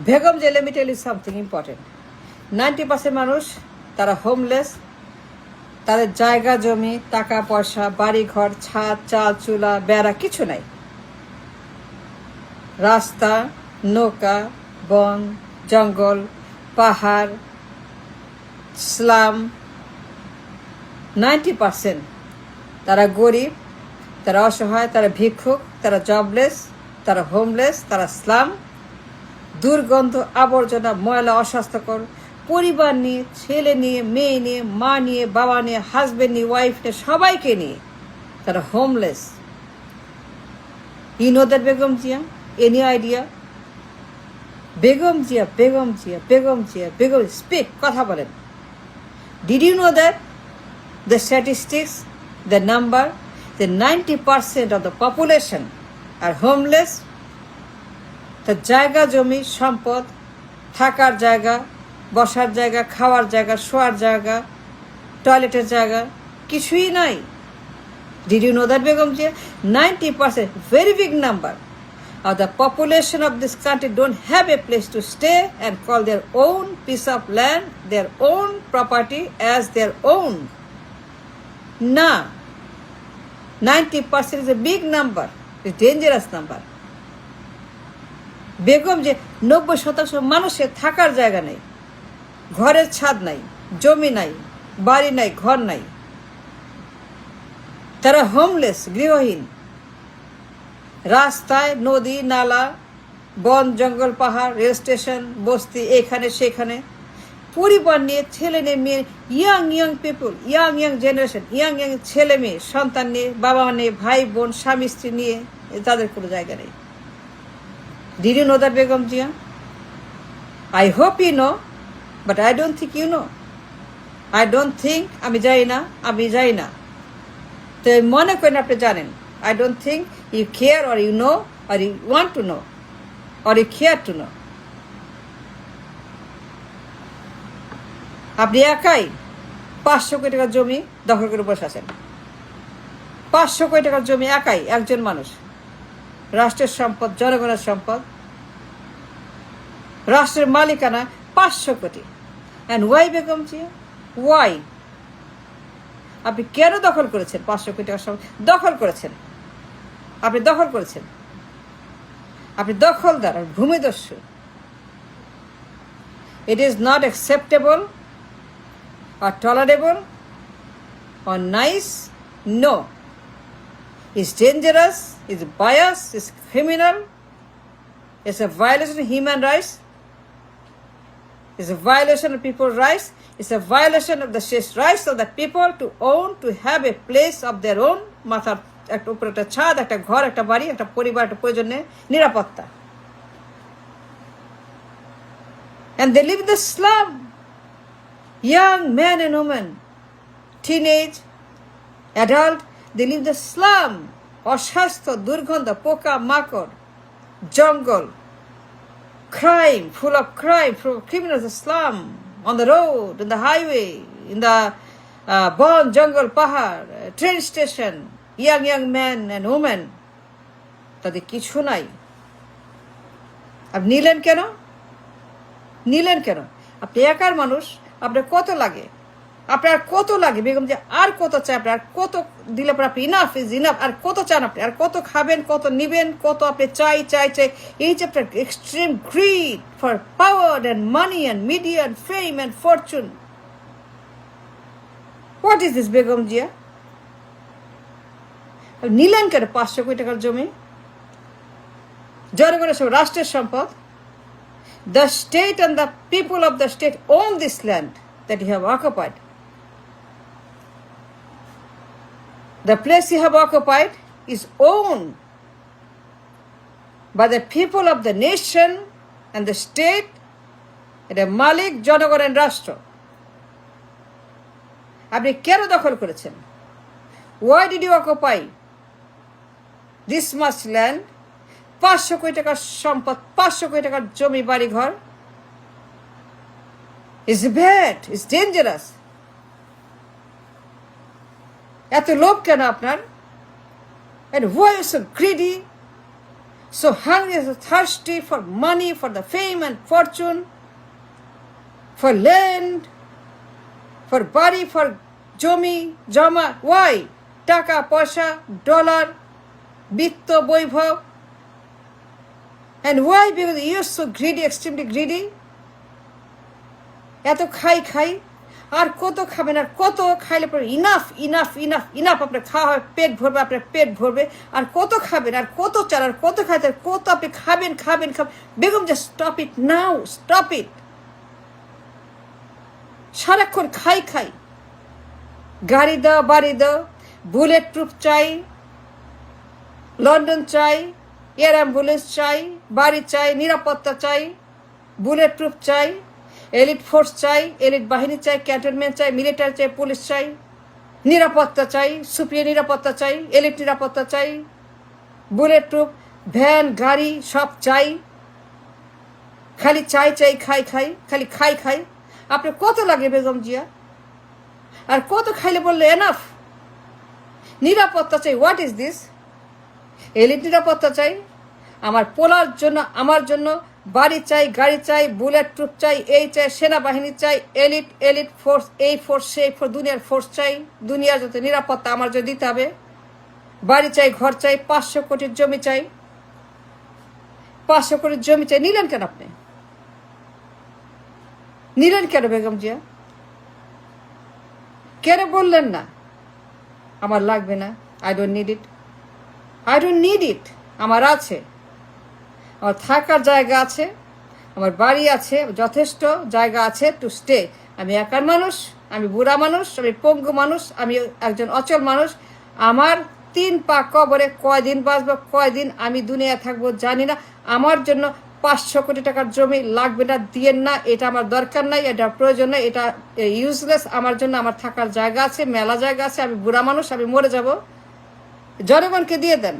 বেগম যে let me tell you something important. 90% মানুষ তারা হোমলেস, তাদের জায়গা জমি, টাকা পয়সা, বাড়ি ঘর, ছাদ, চাল, চুলা, বেড়া কিছু নাই। রাস্তা, নৌকা, বন, জঙ্গল, পাহাড়, স্লাম। 90% তারা গরিব, তারা অসহায়, তারা ভিক্ষুক, তারা জবলেস, তারা হোমলেস, তারা স্লাম। দুর্গন্ধ, আবর্জনা, ময়লা, অস্বাস্থ্যকর, পরিবার নিয়ে, ছেলে নিয়ে, মেয়ে নিয়ে, মা নিয়ে, বাবা নিয়ে, হাজবেন্ড নিয়ে, ওয়াইফ নিয়ে, সবাইকে নিয়ে তারা homeless. You know that Begum Zia? Any idea? Begum Zia, Begum Zia, Begum Zia, Begum speak, কথা বলেন। Did you know that the statistics, the number, the 90% of the population are homeless? তার জায়গা জমি সম্পদ, থাকার জায়গা, বসার জায়গা, খাওয়ার জায়গা, শোয়ার জায়গা, টয়লেটের জায়গা কিছুই নাই। Did you know that Begum Zia? 90%, very big number of the population of this country don't have a place to stay and call their own piece of land, their own property as their own. Na, 90% is a big number, it's a dangerous number. Begum যে 90% মানুষের থাকার জায়গা নেই, ঘরের ছাদ নাই, জমি নাই, বাড়ি নাই, ঘর নাই, তারা হোমলেস, গৃহহীন। রাস্তায়, নদী, নালা, বন, জঙ্গল, পাহাড়, রেল স্টেশন, বস্তি, এখানে সেখানে, পরিবার নিয়ে, ছেলে নিয়ে, মেয়ে, ইয়াং পিপুল, ইয়াং জেনারেশন, ইয়াং ছেলে মেয়ে, সন্তান নিয়ে, বাবা নিয়ে, ভাই বোন, স্বামী স্ত্রী নিয়ে, তাদের কোনো জায়গা নেই। Did you know that Begum Zia? I hope you know, but I don't think you know. I don't think, আমি যাই না। তো মনে করেন আপনি জানেন। I don't think you care or you know or you want to know or you care to know. আপনি একাই 500 কোটি টাকার জমি দখল করে বসে আছেন। 500 কোটি টাকার জমি একাই একজন মানুষ। রাষ্ট্রের সম্পদ, জনগণের সম্পদ, রাষ্ট্রের মালিকানা 500 crore. And why Begum Zia? Why? আপনি কেন দখল করেছেন? 500 কোটি টাকার সম্পদ দখল করেছেন। আপনি দখলদার আর ভূমিদস্যু। It is not acceptable or tolerable or nice. No. It's dangerous, it's biased, it's criminal, it's a violation of human rights, it's a violation of people's rights, it's a violation of the rights of the people to own, to have a place of their own, মাথার একটা উপরে একটা ছাদ, একটা ঘর, একটা বাড়ি, একটা পরিবার, একটা প্রয়োজনে নিরাপত্তা। And they live in the slum. Young men and women, teenage, adult, they live in the slum. অস্বাস্থ্য, দুর্গন্ধ, পোকা মাকড়, জঙ্গল, crime, full of criminals, the slum, on the road, in the highway, in the বন, জঙ্গল, পাহাড়, train station, young men and women, তাদের কিছু নাই। আপনি নিলেন কেন? আপনি একার মানুষ, আপনার কত লাগে? বেগম যে আর কত চাই? আপনার আর কত দিলে পর আপনি ইনাফ ইজ ইনাফ? আর কত চান আপনি? আর কত খাবেন, কত নিবেন, কত আপনি চাই? এই যে আপনার extreme greed for power and money and media and fame and fortune. What is this Begum Zia? নিলেন কেন 500 কোটি টাকার জমি? জনগণের সব, রাষ্ট্রের সম্পদ। The state and the people of the state own this land that you have occupied. The place you have occupied is owned by the people of the nation and the state, এটা মালিক জনগণের রাষ্ট্র। আপনি কেন দখল করেছেন? Why did you occupy this much land? 500 কোটি টাকার সম্পদ, 500 কোটি টাকার জমি, বাড়ি ঘর। It's bad, it's dangerous. এত লোভ কেন আপনার? And why are you so greedy, so hungry, so thirsty for money, for the fame and fortune, for land, for body, for jama. Why? Taka, পয়সা, dollar, বিত্ত, বৈভব. And why? Because you're so greedy, extremely greedy. এত খাই আর কত খাবেন, আর কত খাইলে পরে enough আপনার খাওয়া হয়, পেট ভরবে, আপনার পেট ভরবে, আর কত খাবেন, আর কত চাল, আর কত খাইতে, কত আপনি খাবেন. Begum, just stop it now, stop it. সারাক্ষণ খাই. গাড়ি দাও, বাড়ি দাও, বুলেট প্রুফ চাই, লন্ডন চাই, এয়ার অ্যাম্বুলেন্স চাই, বাড়ি চাই, নিরাপত্তা চাই, বুলেট প্রুফ চাই, এলিট ফোর্স চাই, এলিট বাহিনী চাই, ক্যান্টনমেন্ট চাই, মিলিটারি চাই, পুলিশ চাই, নিরাপত্তা চাই, সুপ্রিয় নিরাপত্তা চাই, এলিট নিরাপত্তা চাই, বুলেট প্রুফ ভ্যান, গাড়ি সব চাই. খালি চাই, খালি খাই. আপনার কত লাগে বেগম জিয়া? আর কত খাইলে বললে এনাফ? নিরাপত্তা চাই. What is this? এলিট নিরাপত্তা চাই, আমার পোলার জন্য, আমার জন্য বাড়ি চাই, গাড়ি চাই, বুলেট প্রুফ চাই, এই চাই, সেনাবাহিনী চাই, এলিট ফোর্স, এই ফোর্স, সেই ফোর্স, দুনিয়ার ফোর্স চাই, দুনিয়ার যত নিরাপত্তা আমার জন্য দিতে হবে. বাড়ি চাই, ঘর চাই, 500 কোটির জমি চাই, 500 কোটির জমি চাই. নিলেন কেন আপনি? নিলেন কেন বেগম জিয়া? কেন বললেন না আমার লাগবে না, আই ডোন্ট নিড ইট. আমার আছে, আমার থাকার জায়গা আছে, আমার বাড়ি আছে, যথেষ্ট জায়গা আছে টু স্টে. আমি একার মানুষ, আমি বুড়া মানুষ, আমি পঙ্গু মানুষ, আমি একজন অচল মানুষ. আমার 3 পা কবরে কয়দিন বাঁচবো, কয়দিন আমি দুনিয়া থাকবো জানি না. আমার জন্য 500 কোটি টাকার জমি লাগবে না, দিয়েন না. এটা আমার দরকার নাই, এটা প্রয়োজন নাই, এটা ইউজলেস. আমার জন্য আমার থাকার জায়গা আছে, মেলা জায়গা আছে. আমি বুড়া মানুষ, আমি মরে যাব. জনগণকে দিয়ে দেন,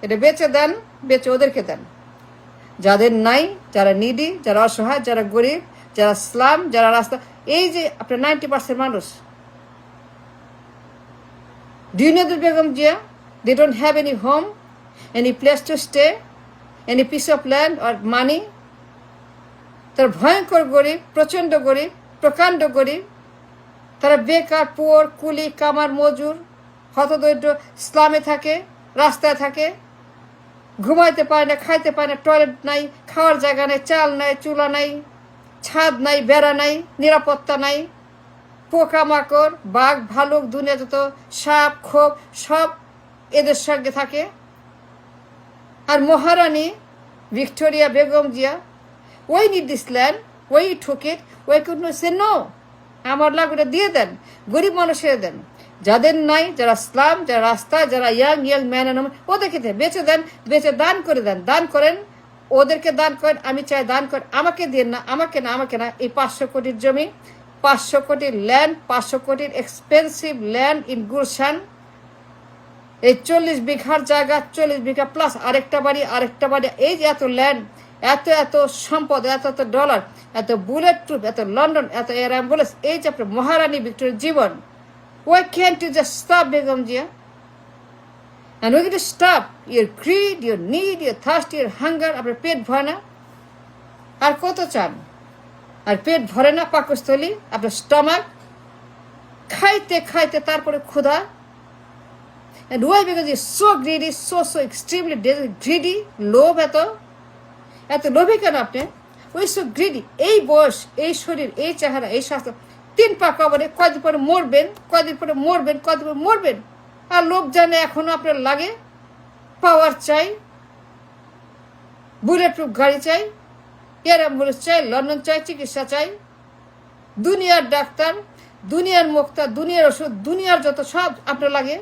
এটা বেচে দেন, বেচে ওদেরকে দেন. যাদের নাই, যারা নিডি, যারা অসহায়, যারা গরিব, যারা স্লাম, যারা রাস্তা, এই যে আপনার 90% মানুষ. Do you know that, Begum Jia? They don't have any home, any place to stay, any piece of land or money. তারা ভয়ঙ্কর গরিব, প্রচণ্ড গরিব, প্রকাণ্ড গরিব. তারা বেকার, পুয়ার, কুলি, কামার, মজুর, হতদরিদ্র, স্লামে থাকে, রাস্তায় থাকে, ঘুমাইতে পারে না, খাইতে পারে না, টয়লেট নাই, খাওয়ার জায়গা নাই, চাল নাই, চুলা নাই, ছাদ নাই, বেড়া নাই, নিরাপত্তা নাই, পোকামাকড়, বাঘ, ভালুক, দুনিয়া যত সাপ, খোপ সব এদের সঙ্গে থাকে. আর মহারানী ভিক্টোরিয়া, বেগম জিয়া, ওই নিড দিস ল্যান্ড, ওই ঠুক ইট, ওই কুড নট সে নো, আমার লাগবে, দিয়ে দেন, গরিব মানুষের দেন. যাদের নাই, যারা স্লাম, যারা রাস্তায়, যারা ইয়াং ম্যান অ্যান্ড ওমেন, ওদেরকে বেঁচে দেন, বেঁচে দান করে দেন, দান করেন, ওদেরকে দান করেন. আমি চাই দান করেন, আমাকে দেন না, আমাকে না. এই 500 কোটির জমি, 500 কোটির ল্যান্ড, 500 কোটির এক্সপেন্সিভ ল্যান্ড ইন গুলশান, এই 40 বিঘার জায়গা, 40 বিঘা প্লাস আরেকটা বাড়ি, এই যে এত ল্যান্ড, এত সম্পদ, এত ডলার, এত বুলেট প্রুফ, এত লন্ডন, এত এয়ার অ্যাম্বুলেন্স, এই যে আপনার মহারানী ভিক্টোরিয়ার জীবন. Why can't you just stop, Begum Jia? And we're going to stop your greed, your need, your thirst, your hunger. আপনার পেট ভরে না, আর কত চান? আর পেট ভরে না, পাকস্থলী, আপনার স্টমাক, খাইতে তারপরে ক্ষুধা. And why? Because you're so greedy, so extremely greedy, লোভ, এত লোভী কেন আপনি? ওই সো গ্রিডি. এই বয়স, এই শরীর, এই চেহারা, এই স্বাস্থ্য, 3 পা কবরে, কয়দিন পরে মরবেন. আর লোভ জানে এখনো আপনার লাগে. পাওয়ার চাই, বুলেট প্রুফ গাড়ি চাই, এয়ার অ্যাম্বুলেন্স চাই, লন্ডন চাই, চিকিৎসা চাই, দুনিয়ার ডাক্তার, দুনিয়ার মুক্তা, দুনিয়ার ওষুধ, দুনিয়ার যত সব আপনার লাগে.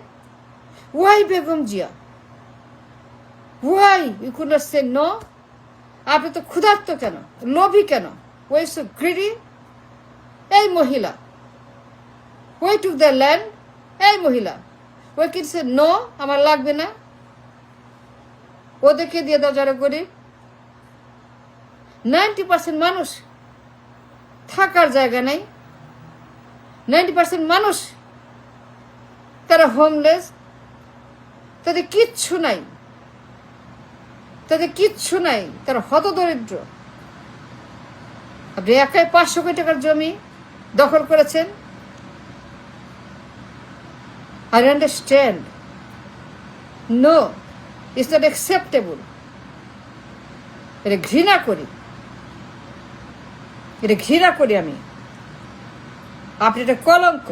Why Begum Zia? Why you could not say no? আপনি তো ক্ষুধার্ত কেন, লোভী কেন? ওই সো গ্রিডি. এই মহিলা, ওই টুক দ্য ল্যান্ড, এই মহিলা, ওই কিনছে নো, আমার লাগবে না, ওদেরকে দিয়ে দাও যারা গরিব. 90% মানুষ থাকার জায়গা নেই, 90% মানুষ তারা হোমলেস, তাদের কিচ্ছু নাই, তাদের কিচ্ছু নাই, তারা হতদরিদ্র। আপনি একাই 500 কোটি টাকার জমি দখল করেছেন। I understand. No, it's not acceptable. এটা ঘৃণা করি, এটা ঘৃণা করি আমি। আপনি এটা কলঙ্ক,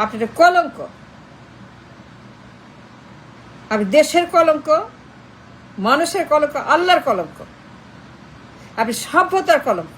আপনি এটা কলঙ্ক। আপনি দেশের কলঙ্ক, মানুষের কলঙ্ক, আল্লাহর কলঙ্ক, আপনি সভ্যতার কলঙ্ক।